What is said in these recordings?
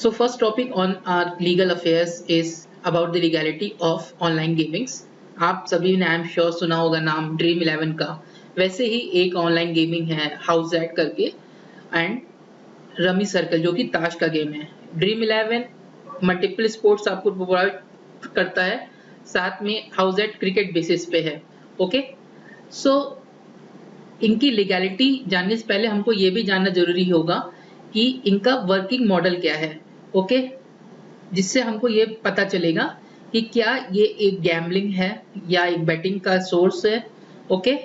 So first topic on our legal affairs is about the legality of online gamings. आप सभी ने I am sure सुना होगा नाम ड्रीम 11 का। वैसे ही एक ऑनलाइन गेमिंग है हाउस एट करके एंड रमी सर्कल जो कि ताश का गेम है। ड्रीम 11 मल्टीपल स्पोर्ट्स आपको प्रोवाइड करता है, साथ में हाउस एट क्रिकेट बेसिस पे है। ओके, सो इनकी लीगैलिटी जानने से पहले हमको ये भी जानना जरूरी होगा कि इनका वर्किंग मॉडल क्या है। ओके, जिससे हमको ये पता चलेगा कि क्या ये एक गैम्बलिंग है या एक बेटिंग का सोर्स है। ओके,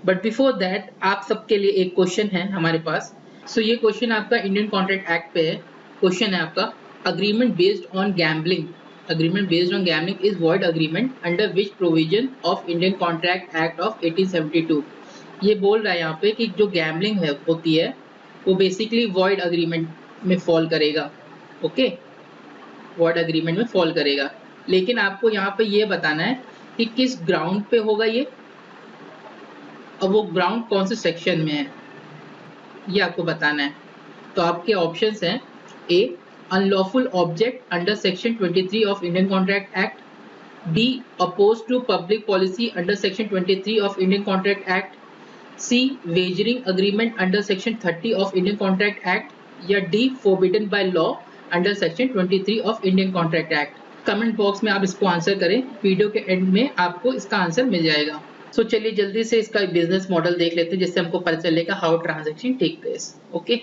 बट बिफोर दैट आप सबके लिए एक क्वेश्चन है हमारे पास। सो ये क्वेश्चन आपका इंडियन कॉन्ट्रैक्ट एक्ट पे है। क्वेश्चन है आपका, agreement based on gambling is void agreement under which provision of Indian contract act of 1872। ये बोल रहा है यहाँ पे कि जो गैम्बलिंग है होती है वो बेसिकली वॉइड अग्रीमेंट में फॉल करेगा। ओके, वॉइड अग्रीमेंट में फॉल करेगा, लेकिन आपको यहाँ पे ये बताना है कि किस ग्राउंड पे होगा ये, और वो ग्राउंड कौन से सेक्शन में है ये आपको बताना है। तो आपके ऑप्शंस हैं, A unlawful object under section 23 of Indian contract act, B oppose to public policy under section 23 of Indian contract act, C wagering agreement under section 30 of Indian contract act, या D forbidden by law under section 23 of Indian contract act. Comment box में आप इसको answer करें, video के and में आपको इसका answer मिल जाएगा। सो चलिए जल्दी से इसका बिजनेस मॉडल देख लेते हैं जिससे हमको पता चलेगा how transaction take place. Okay,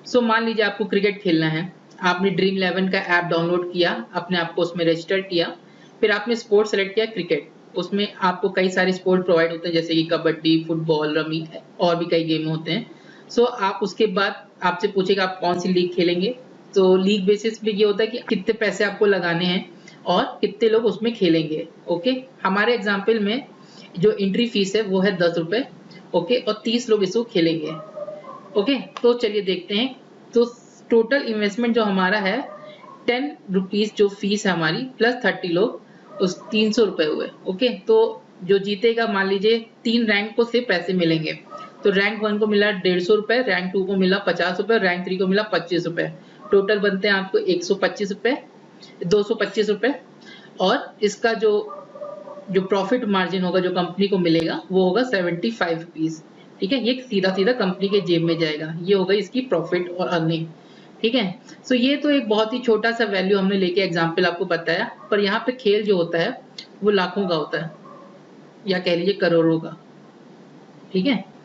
so मान लीजिए आपको क्रिकेट खेलना है, आपने ड्रीम 11 का ऐप डाउनलोड किया, अपने आप को उसमें रजिस्टर किया, फिर आपने स्पोर्ट सेलेक्ट किया क्रिकेट। उसमें आपको कई सारे स्पोर्ट प्रोवाइड होते हैं जैसे कि कबड्डी, फुटबॉल, रमी और भी कई गेम होते हैं। सो आप उसके बाद आपसे पूछेगा आप कौन सी लीग खेलेंगे। तो लीग बेसिस पे ये होता है कि कितने पैसे आपको लगाने हैं और कितने लोग उसमें खेलेंगे। ओके, हमारे एग्जाम्पल में जो एंट्री फीस है वो है 10 रुपए। ओके, और 30 लोग इसको खेलेंगे। ओके, तो चलिए देखते हैं। तो टोटल इन्वेस्टमेंट जो हमारा है 10 रुपीज जो फीस है हमारी प्लस 30 लोग, उस 300 रुपए हुए। ओके, तो जो जीतेगा मान लीजिए 3 रैंक को से पैसे मिलेंगे। तो रैंक 1 को मिला 150 रुपए, रैंक 2 को मिला 50 रुपए, रैंक 3 को मिला 25 रुपए। टोटल बनते हैं आपको 125 रुपए, 225 रुपए। और इसका जो प्रॉफिट मार्जिन होगा जो कंपनी को मिलेगा वो होगा 75 रुपीज। ठीक है, ये सीधा सीधा कंपनी के जेब में जाएगा। ये होगा इसकी प्रॉफिट और अर्निंग। ठीक है, सो ये तो एक बहुत ही छोटा सा वैल्यू हमने लेके एग्जाम्पल आपको बताया, पर यहाँ पे खेल जो होता है वो लाखों का होता है या कह लीजिए करोड़ों का। ठीक है,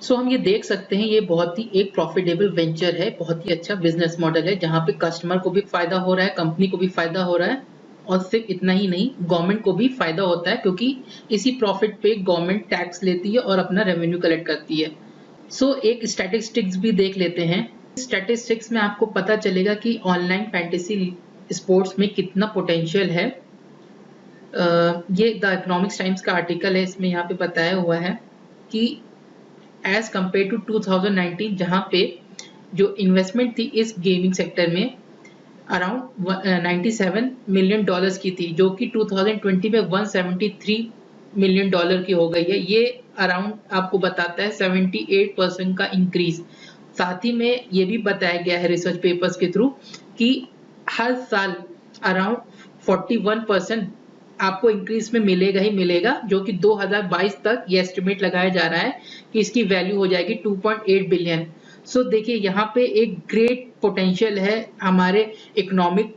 सो हम ये देख सकते हैं ये बहुत ही एक प्रॉफिटेबल वेंचर है, बहुत ही अच्छा बिजनेस मॉडल है जहाँ पे कस्टमर को भी फायदा हो रहा है, कंपनी को भी फायदा हो रहा है, और सिर्फ इतना ही नहीं गवर्नमेंट को भी फायदा होता है क्योंकि इसी प्रॉफिट पे गवर्नमेंट टैक्स लेती है और अपना रेवेन्यू कलेक्ट करती है। सो एक स्टैटिस्टिक्स भी देख लेते हैं। स्टैटिस्टिक्स में आपको पता चलेगा कि ऑनलाइन फैंटेसी स्पोर्ट्स में कितना पोटेंशियल है। ये द इकोनॉमिक्स टाइम्स का आर्टिकल है, इसमें यहाँ पे बताया हुआ है कि एज कम्पेयर टू 2019 जहाँ पे जो इन्वेस्टमेंट थी इस गेमिंग सेक्टर में अराउंड 97 मिलियन डॉलर्स की थी, जो कि 2020 में 173 मिलियन डॉलर की हो गई है। ये अराउंड आपको बताता है 78% का इंक्रीज। साथ ही में ये भी बताया गया है रिसर्च पेपर्स के थ्रू कि हर साल अराउंड 41% आपको इंक्रीज में मिलेगा ही मिलेगा, जो कि 2022 तक ये एस्टिमेट लगाया जा रहा है कि इसकी वैल्यू हो जाएगी 2.8 बिलियन। सो देखिए यहाँ पे एक ग्रेट पोटेंशियल है हमारे इकोनॉमिक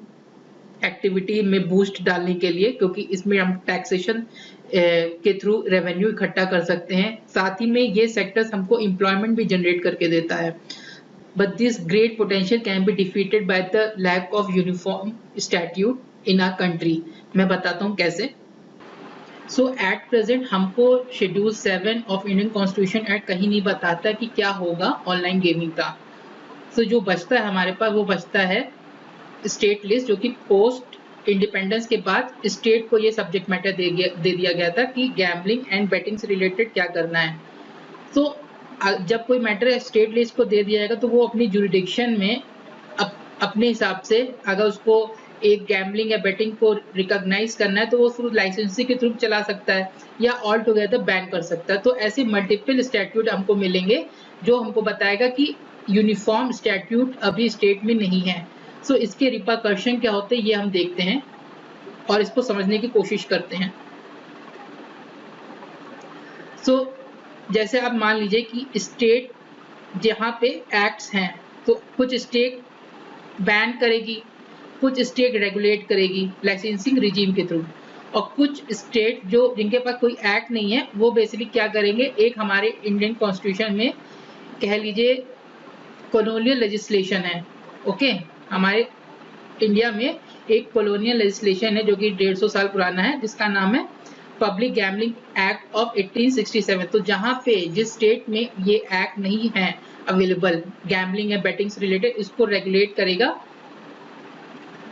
एक्टिविटी में बूस्ट डालने के लिए, क्योंकि इसमें हम टैक्सेशन के थ्रू रेवेन्यू इकट्ठा कर सकते हैं। साथ ही में ये सेक्टर्स हमको एम्प्लॉयमेंट भी जनरेट करके देता है। But this great potential can be defeated by the lack of uniform statute in our country. मैं बताता हूँ कैसे। सो एट प्रेजेंट हमको schedule 7 of Indian constitution act कहीं नहीं बताता है कि क्या होगा ऑनलाइन गेमिंग का। सो जो बचता है हमारे पास वो बचता है स्टेट लिस्ट, जो कि पोस्ट इंडिपेंडेंस के बाद स्टेट को ये सब्जेक्ट मैटर दे दिया गया था कि गैम्बलिंग एंड बेटिंग से रिलेटेड क्या करना है। तो जब कोई मैटर स्टेट लिस्ट को दे दिया जाएगा तो वो अपनी जुरिडिक्शन में अपने हिसाब से अगर उसको एक गैम्बलिंग या बेटिंग को रिकॉग्नाइज करना है तो वो सिर्फ लाइसेंसी के थ्रू चला सकता है या ऑल टुगेदर बैन कर सकता है। तो ऐसे मल्टीपल स्टैट्यूट हमको मिलेंगे जो हमको बताएगा कि यूनिफॉर्म स्टैट्यूट अभी स्टेट में नहीं है। सो इसके रिपरकशन क्या होते हैं ये हम देखते हैं और इसको समझने की कोशिश करते हैं। सो जैसे आप मान लीजिए कि स्टेट जहाँ पे एक्ट्स हैं तो कुछ स्टेट बैन करेगी, कुछ स्टेट रेगुलेट करेगी लाइसेंसिंग रिजीम के थ्रू, और कुछ स्टेट जो जिनके पास कोई एक्ट नहीं है वो बेसिकली क्या करेंगे, एक हमारे इंडियन कॉन्स्टिट्यूशन में कह लीजिए कॉलोनियल लेजिस्लेशन है। ओके, हमारे इंडिया में एक कॉलोनियल लेजिस्लेशन है जो कि 150 साल पुराना है, जिसका नाम है पब्लिक गैम्बलिंग एक्ट ऑफ 1867। तो जहाँ पे जिस स्टेट में ये एक्ट नहीं है अवेलेबल गैम्बलिंग या बेटिंग से रिलेटेड, इसको रेगुलेट करेगा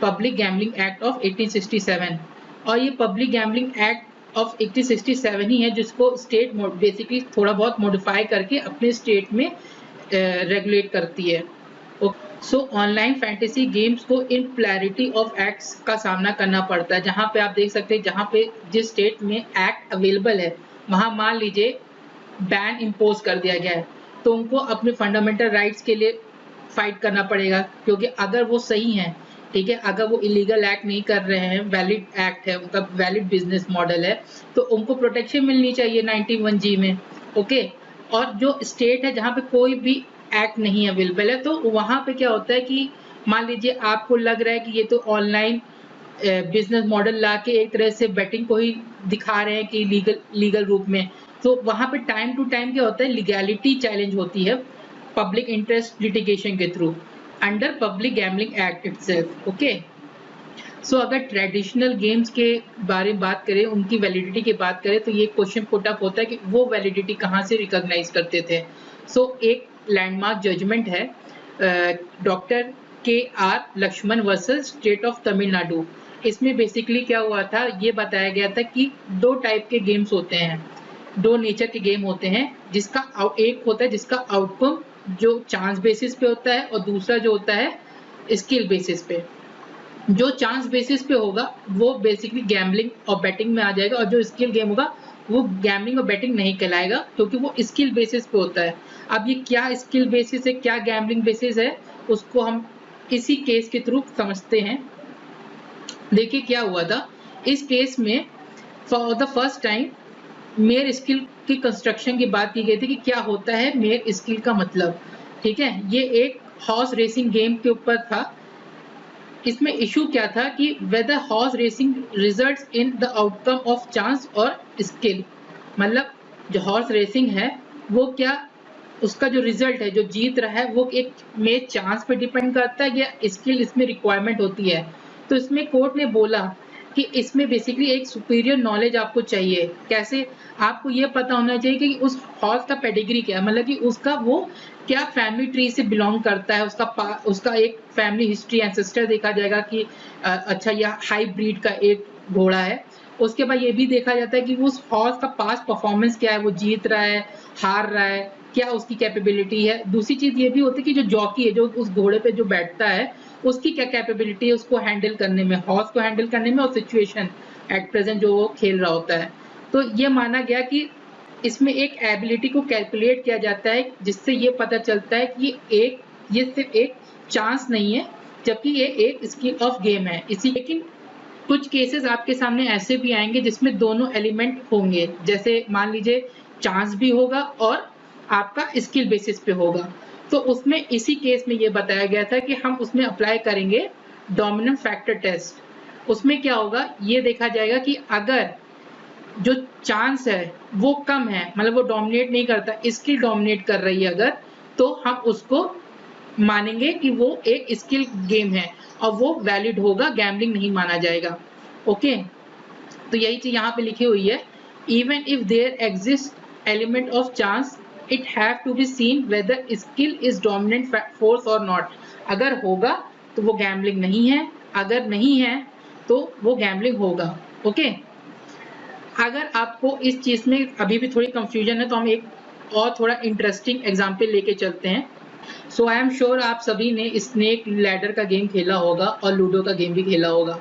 पब्लिक गैम्बलिंग एक्ट ऑफ 1867। और ये पब्लिक गैम्बलिंग एक्ट ऑफ 1867 ही है जिसको स्टेट बेसिकली थोड़ा बहुत मॉडिफाई करके अपने स्टेट में रेगुलेट करती है। सो ऑनलाइन फैंटेसी गेम्स को इन प्लैरिटी ऑफ एक्ट्स का सामना करना पड़ता है, जहाँ पे आप देख सकते हैं जहाँ पे जिस स्टेट में एक्ट अवेलेबल है वहाँ मान लीजिए बैन इम्पोज कर दिया गया है, तो उनको अपने फंडामेंटल राइट्स के लिए फाइट करना पड़ेगा, क्योंकि अगर वो सही हैं, ठीक है, अगर वो इलीगल एक्ट नहीं कर रहे हैं, वैलिड एक्ट है, उनका वैलिड बिजनेस मॉडल है, तो उनको प्रोटेक्शन मिलनी चाहिए 91G में। ओके, और जो स्टेट है जहाँ पे कोई भी एक्ट नहीं अवेलेबल है, तो वहाँ पे क्या होता है कि मान लीजिए आपको लग रहा है कि ये तो ऑनलाइन बिजनेस मॉडल ला के एक तरह से बेटिंग को ही दिखा रहे हैं कि लीगल रूप में, तो वहाँ पे टाइम टू टाइम क्या होता है, लीगैलिटी चैलेंज होती है पब्लिक इंटरेस्ट लिटिगेशन के through under public gambling act itself. Okay, so अगर ट्रेडिशनल गेम्स के बारे में बात करें, उनकी वैलिडिटी की बात करें, तो ये क्वेश्चन पुट अप होता है कि वो वैलिडिटी कहाँ से रिकॉग्नाइज करते थे। सो एक लैंडमार्क जजमेंट है doctor KR Lakshman versus state of Tamil Nadu. इसमें बेसिकली क्या हुआ था, ये बताया गया था कि दो टाइप के गेम्स होते हैं, दो नेचर के गेम होते हैं, जिसका एक होता है जिसका आउटकम जो चांस बेसिस पे होता है और दूसरा जो होता है स्किल बेसिस पे। जो चांस बेसिस पे होगा वो बेसिकली गैम्बलिंग और बेटिंग में आ जाएगा, और जो स्किल गेम होगा वो गैम्बलिंग और बेटिंग नहीं कहलाएगा क्योंकि वो स्किल बेसिस पे होता है। अब ये क्या स्किल बेसिस है, क्या गैम्बलिंग बेसिस है, उसको हम इसी केस के थ्रू समझते हैं। देखिए क्या हुआ था इस केस में, for the first time mayor skill की कंस्ट्रक्शन की बात की गई थी कि क्या होता है मेयर स्किल का मतलब। ठीक है, ये एक हॉर्स रेसिंग गेम के ऊपर था। इसमें इशू क्या था कि whether horse racing results in the outcome of chance और स्किल, मतलब जो हॉर्स रेसिंग है वो क्या उसका जो रिजल्ट है, जो जीत रहा है, वो एक में चांस पे डिपेंड करता है या स्किल इसमें रिक्वायरमेंट होती है। तो इसमें कोर्ट ने बोला कि इसमें बेसिकली एक सुपीरियर नॉलेज आपको चाहिए। कैसे, आपको ये पता होना चाहिए कि उस हॉर्स का पेडिग्री क्या है, मतलब कि उसका वो क्या फैमिली ट्री से बिलोंग करता है, उसका एक फैमिली हिस्ट्री एंसेस्टर देखा जाएगा कि अच्छा यह हाई ब्रीड का एक घोड़ा है। उसके बाद ये भी देखा जाता है कि उस हॉर्स का पास्ट परफॉर्मेंस क्या है, वो जीत रहा है, हार रहा है, क्या उसकी कैपेबिलिटी है। दूसरी चीज ये भी होती है कि जो जॉकी है, जो उस घोड़े पे जो बैठता है, उसकी क्या कैपेबिलिटी है उसको हैंडल करने में, हॉर्स को हैंडल करने में, और सिचुएशन एट प्रेजेंट जो वो खेल रहा होता है। तो ये माना गया कि इसमें एक एबिलिटी को कैलकुलेट किया जाता है, जिससे ये पता चलता है कि ये सिर्फ एक चांस नहीं है, जबकि ये एक स्किल ऑफ गेम है। इसी लेकिन कुछ केसेस आपके सामने ऐसे भी आएंगे जिसमें दोनों एलिमेंट होंगे, जैसे मान लीजिए चांस भी होगा और आपका स्किल बेसिस पे होगा। तो उसमें इसी केस में ये बताया गया था कि हम उसमें अप्लाई करेंगे डोमिनेंट फैक्टर टेस्ट। उसमें क्या होगा, ये देखा जाएगा कि अगर जो चांस है वो कम है, मतलब वो डोमिनेट नहीं करता, स्किल डोमिनेट कर रही है अगर, तो हम उसको मानेंगे कि वो एक स्किल गेम है और वो वैलिड होगा, गैम्बलिंग नहीं माना जाएगा। ओके, तो यही चीज यहाँ पे लिखी हुई है, even if there exist element of chance it have to be seen whether skill is dominant force और नॉट। अगर होगा तो वो गैम्बलिंग नहीं है, अगर नहीं है तो वो गैम्बलिंग होगा। ओके, अगर आपको इस चीज में अभी भी थोड़ी कंफ्यूजन है तो हम एक और थोड़ा इंटरेस्टिंग एग्जाम्पल लेके चलते हैं। सो आई एम श्योर आप सभी ने स्नेक लैडर का गेम खेला होगा और लूडो का गेम भी खेला होगा।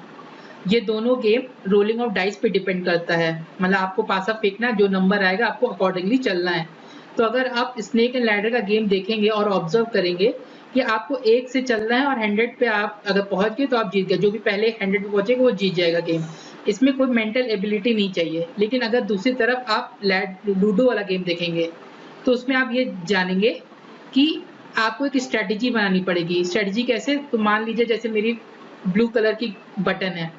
ये दोनों गेम रोलिंग ऑफ डाइस पे डिपेंड करता है, मतलब आपको पासा फेंकना, जो नंबर आएगा आपको अकॉर्डिंगली चलना है। तो अगर आप स्नेक एंड लैडर का गेम देखेंगे और ऑब्जर्व करेंगे कि आपको 1 से चलना है और 100 पे आप अगर पहुंच गए तो आप जीत गए, जो भी पहले 100 पे पहुंचेगा वो जीत जाएगा गेम। इसमें कोई मेंटल एबिलिटी नहीं चाहिए। लेकिन अगर दूसरी तरफ आप लूडो वाला गेम देखेंगे तो उसमें आप ये जानेंगे कि आपको एक स्ट्रेटजी बनानी पड़ेगी। स्ट्रेटजी कैसे? तो मान लीजिए जैसे मेरी ब्लू कलर की बटन है,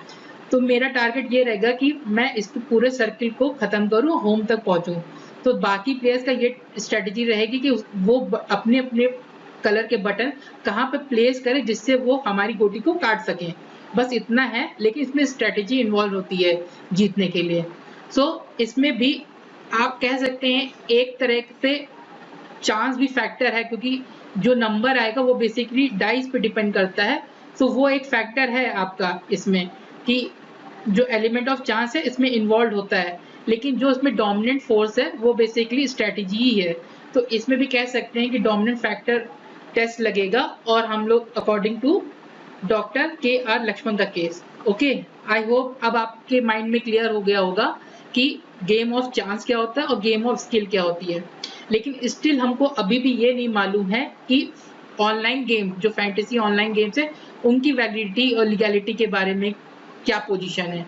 तो मेरा टारगेट ये रहेगा कि मैं इस पूरे सर्किल को खत्म करूं, होम तक पहुंचूं। तो बाकी प्लेयर्स का ये स्ट्रेटजी रहेगी कि वो अपने अपने कलर के बटन कहाँ पे प्लेस करें जिससे वो हमारी गोटी को काट सकें। बस इतना है, लेकिन इसमें स्ट्रेटजी इन्वॉल्व होती है जीतने के लिए। सो इसमें भी आप कह सकते हैं एक तरह से चांस भी फैक्टर है, क्योंकि जो नंबर आएगा वो बेसिकली डाइस पे डिपेंड करता है। तो वो एक फैक्टर है आपका इसमें, कि जो एलिमेंट ऑफ चांस है इसमें इन्वॉल्व होता है, लेकिन जो इसमें डोमिनेंट फोर्स है वो बेसिकली स्ट्रेटजी ही है। तो इसमें भी कह सकते हैं कि डोमिनेंट फैक्टर टेस्ट लगेगा, और हम लोग according to doctor KR Lakshman का केस। ओके, आई होप अब आपके माइंड में क्लियर हो गया होगा कि गेम ऑफ चांस क्या होता है और गेम ऑफ स्किल क्या होती है। लेकिन स्टिल हमको अभी भी ये नहीं मालूम है कि ऑनलाइन गेम, जो फैंटेसी ऑनलाइन गेम्स है, उनकी वैलिडिटी और लीगैलिटी के बारे में क्या पोजीशन है।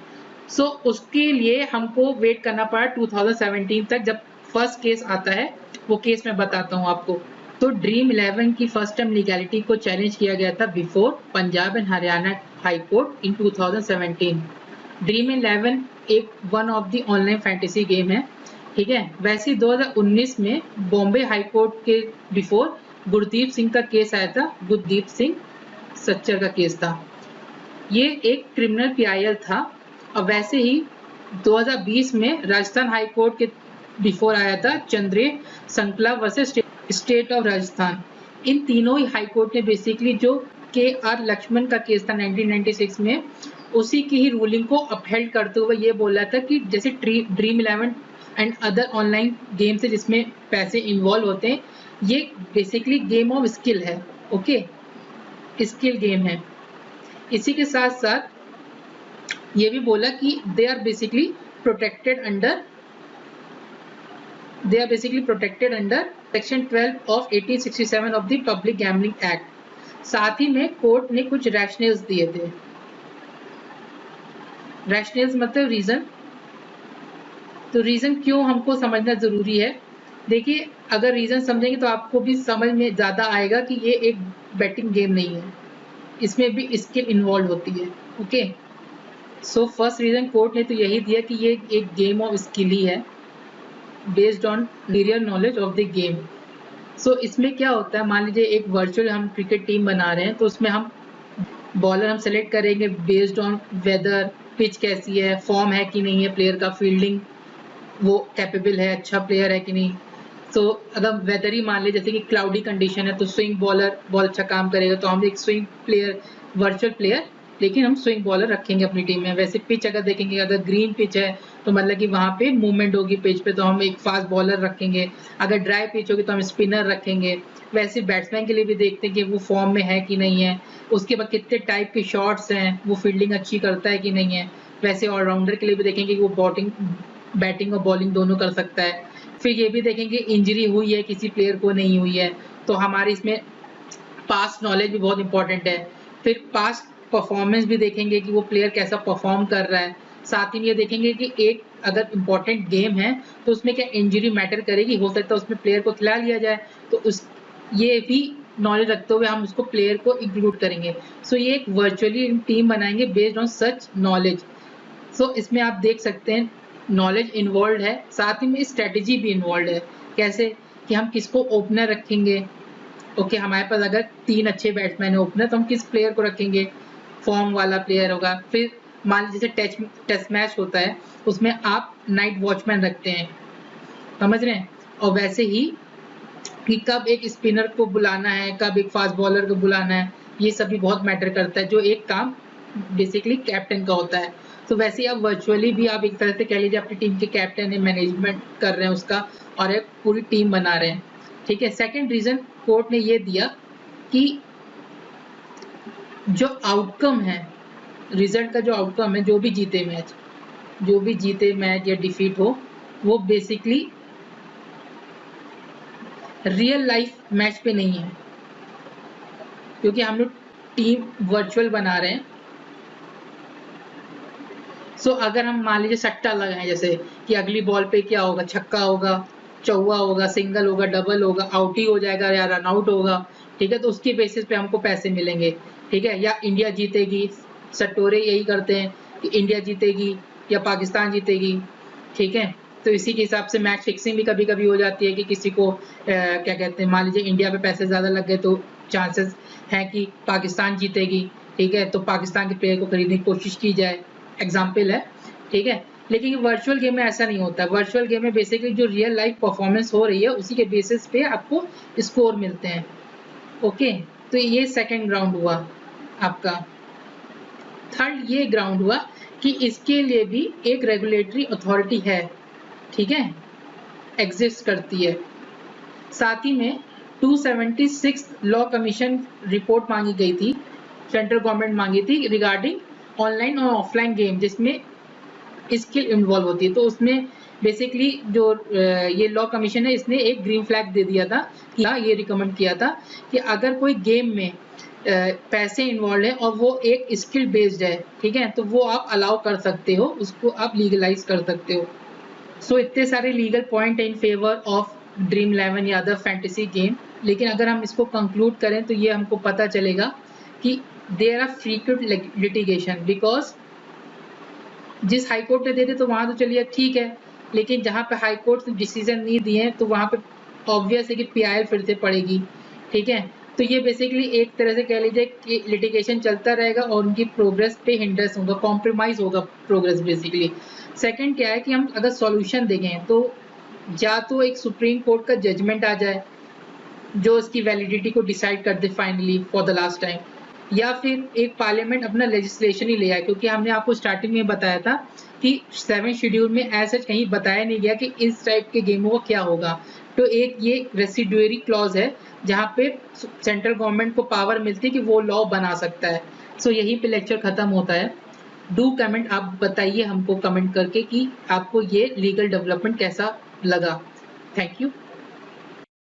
सो उसके लिए हमको वेट करना पड़ा 2017 तक, जब फर्स्ट केस आता है। वो केस मैं बताता हूँ आपको। तो ड्रीम 11 की फर्स्ट टाइम लीगैलिटी को चैलेंज किया गया था before Punjab and Haryana high court in 2017। Dream 11 एक one of the online fantasy game है, ठीक है। वैसे 2019 में बॉम्बे हाई कोर्ट के बिफोर गुरदीप सिंह का केस आया था। गुरदीप सिंह सच्चर का केस था। ये एक क्रिमिनल PIL था। और वैसे ही 2020 में राजस्थान हाई कोर्ट के बिफोर आया था Chandre Sankla versus state of Rajasthan. इन तीनों ही हाई कोर्ट ने बेसिकली जो KR लक्ष्मण का केस था 1996 में, उसी की ही रूलिंग को अपहेल्ड करते हुए ये बोला था कि जैसे dream 11 and other online games है जिसमें पैसे इन्वॉल्व होते हैं, ये बेसिकली गेम ऑफ स्किल है। ओके, स्किल गेम है। इसी के साथ साथ ये भी बोला कि they are basically protected under section 12 of 1867 of the public gambling act. साथ ही में कोर्ट ने कुछ रैशनल्स दिए थे। रैशनल्स मतलब रीजन। तो रीजन क्यों हमको समझना जरूरी है। देखिए, अगर रीजन समझेंगे तो आपको भी समझ में ज्यादा आएगा कि ये एक बेटिंग गेम नहीं है, इसमें भी स्किल इन्वॉल्व होती है। Okay, so first reason court ने तो यही दिया कि ये एक गेम ऑफ स्किल ही है, based on real knowledge of the game. So इसमें क्या होता है, मान लीजिए एक वर्चुअल हम क्रिकेट टीम बना रहे हैं, तो उसमें हम बॉलर हम सेलेक्ट करेंगे बेस्ड ऑन वेदर, पिच कैसी है, फॉर्म है कि नहीं है प्लेयर का, फील्डिंग वो कैपेबल है, अच्छा प्लेयर है कि नहीं। तो अगर वेदर ही मान ले जैसे कि क्लाउडी कंडीशन है, तो स्विंग बॉलर बहुत अच्छा काम करेगा, तो हम एक स्विंग प्लेयर, वर्चुअल प्लेयर, लेकिन हम स्विंग बॉलर रखेंगे अपनी टीम में। वैसे पिच अगर देखेंगे, अगर ग्रीन पिच है तो मतलब कि वहाँ पे मूवमेंट होगी पिच पे, तो हम एक फास्ट बॉलर रखेंगे। अगर ड्राई पिच होगी तो हम स्पिनर रखेंगे। वैसे बैट्समैन के लिए भी देखते हैं कि वो फॉर्म में है कि नहीं है, उसके बाद कितने टाइप के शॉट्स हैं, वो फील्डिंग अच्छी करता है कि नहीं है। वैसे ऑलराउंडर के लिए भी देखेंगे कि वो बैटिंग और बॉलिंग दोनों कर सकता है। फिर ये भी देखेंगे इंजरी हुई है किसी प्लेयर को, नहीं हुई है। तो हमारे इसमें पास्ट नॉलेज भी बहुत इंपॉर्टेंट है। फिर पास्ट परफॉर्मेंस भी देखेंगे कि वो प्लेयर कैसा परफॉर्म कर रहा है। साथ ही में ये देखेंगे कि एक अगर इम्पोर्टेंट गेम है तो उसमें क्या इंजरी मैटर करेगी, हो सकता है उसमें प्लेयर को खिला लिया जाए, तो उस ये भी नॉलेज रखते हुए हम उसको प्लेयर को इंक्लूड करेंगे। सो ये एक वर्चुअली टीम बनाएंगे बेस्ड ऑन सच नॉलेज। सो इसमें आप देख सकते हैं नॉलेज इन्वॉल्व है, साथ ही में स्ट्रेटेजी भी इन्वॉल्व है। कैसे कि हम किसको ओपनर रखेंगे। ओके, हमारे पास अगर 3 अच्छे बैट्समैन है ओपनर, तो हम किस प्लेयर को रखेंगे, फॉर्म वाला प्लेयर होगा। फिर मान लीजिए जैसे टेस्ट मैच होता है, उसमें आप नाइट वॉचमैन रखते हैं, समझ रहे हैं। और वैसे ही कि कब एक स्पिनर को बुलाना है, कब एक फास्ट बॉलर को बुलाना है, ये सभी बहुत मैटर करता है, जो एक काम बेसिकली कैप्टन का होता है। तो वैसे ही आप वर्चुअली भी आप एक तरह से कह लीजिए अपनी टीम के कैप्टन है, मैनेजमेंट कर रहे हैं उसका, और एक पूरी टीम बना रहे हैं। ठीक है। सेकंड रीजन कोर्ट ने ये दिया कि जो आउटकम है, रिजल्ट का जो आउटकम है, जो भी जीते मैच या डिफीट हो, वो बेसिकली रियल लाइफ मैच पे नहीं है। क्योंकि हम लोग टीम वर्चुअल बना रहे हैं। सो अगर हम मान लीजिए सट्टा लगाएं जैसे कि अगली बॉल पे क्या होगा, छक्का होगा, चौवा होगा, सिंगल होगा, डबल होगा, आउट ही हो जाएगा या रन आउट होगा, ठीक है, तो उसके बेसिस पे हमको पैसे मिलेंगे, ठीक है, या इंडिया जीतेगी, सट्टोरे यही करते हैं कि इंडिया जीतेगी या पाकिस्तान जीतेगी, ठीक है, तो इसी के हिसाब से मैच फिक्सिंग भी कभी कभी हो जाती है कि किसी को क्या कहते हैं, मान लीजिए इंडिया पे पैसे ज़्यादा लग गए तो चांसेस हैं कि पाकिस्तान जीतेगी, ठीक है, तो पाकिस्तान के प्लेयर को खरीदने की कोशिश की जाए, एग्जाम्पल है, ठीक है। लेकिन वर्चुअल गेम में ऐसा नहीं होता। वर्चुअल गेम में बेसिकली जो रियल लाइफ परफॉर्मेंस हो रही है उसी के बेसिस पे आपको स्कोर मिलते हैं। ओके, तो ये सेकंड ग्राउंड हुआ आपका। थर्ड ये ग्राउंड हुआ कि इसके लिए भी एक रेगुलेटरी अथॉरिटी है, ठीक है, एग्जिस्ट करती है। साथ ही में 276 लॉ कमीशन रिपोर्ट मांगी गई थी, सेंट्रल गवर्नमेंट मांगी थी रिगार्डिंग ऑनलाइन और ऑफलाइन गेम जिसमें स्किल इन्वॉल्व होती है। तो उसमें बेसिकली जो ये लॉ कमीशन है इसने एक ग्रीन फ्लैग दे दिया था कि हाँ, ये रिकमेंड किया था कि अगर कोई गेम में पैसे इन्वॉल्व है और वो एक स्किल बेस्ड है, ठीक है, तो वो आप अलाउ कर सकते हो, उसको आप लीगलाइज कर सकते हो। सो इतने सारे लीगल पॉइंट है इन फेवर ऑफ ड्रीम 11 या अदर फैंटेसी गेम। लेकिन अगर हम इसको कंक्लूड करें तो ये हमको पता चलेगा कि there are frequent litigation, because जिस हाई कोर्ट ने दे दे तो वहां तो चलिए ठीक है, लेकिन जहां पे हाई कोर्ट ने डिसीजन नहीं दिए तो वहां पे ऑब्वियस है कि पीआईएल फिर से पड़ेगी, ठीक है। तो ये बेसिकली एक तरह से कह लीजिए कि लिटिगेशन चलता रहेगा और उनकी प्रोग्रेस पे हिंड्रेंस होगा, कॉम्प्रोमाइज होगा प्रोग्रेस बेसिकली। सेकंड क्या है कि हम अगर सॉल्यूशन देखें तो या तो एक सुप्रीम कोर्ट का जजमेंट आ जाए जो इसकी वैलिडिटी को डिसाइड कर they finally for the last time, या फिर एक पार्लियामेंट अपना लेजिस्लेशन ही ले आए, क्योंकि हमने आपको स्टार्टिंग में बताया था कि 7 शेड्यूल में ऐसा कहीं बताया नहीं गया कि इस टाइप के गेमों का क्या होगा। तो एक ये रेसिडुअरी क्लॉज है जहाँ पे सेंट्रल गवर्नमेंट को पावर मिलती है कि वो लॉ बना सकता है। सो यहीं पे लेक्चर खत्म होता है। डू कमेंट, आप बताइए हमको कमेंट करके कि आपको ये लीगल डेवलपमेंट कैसा लगा। Thank you.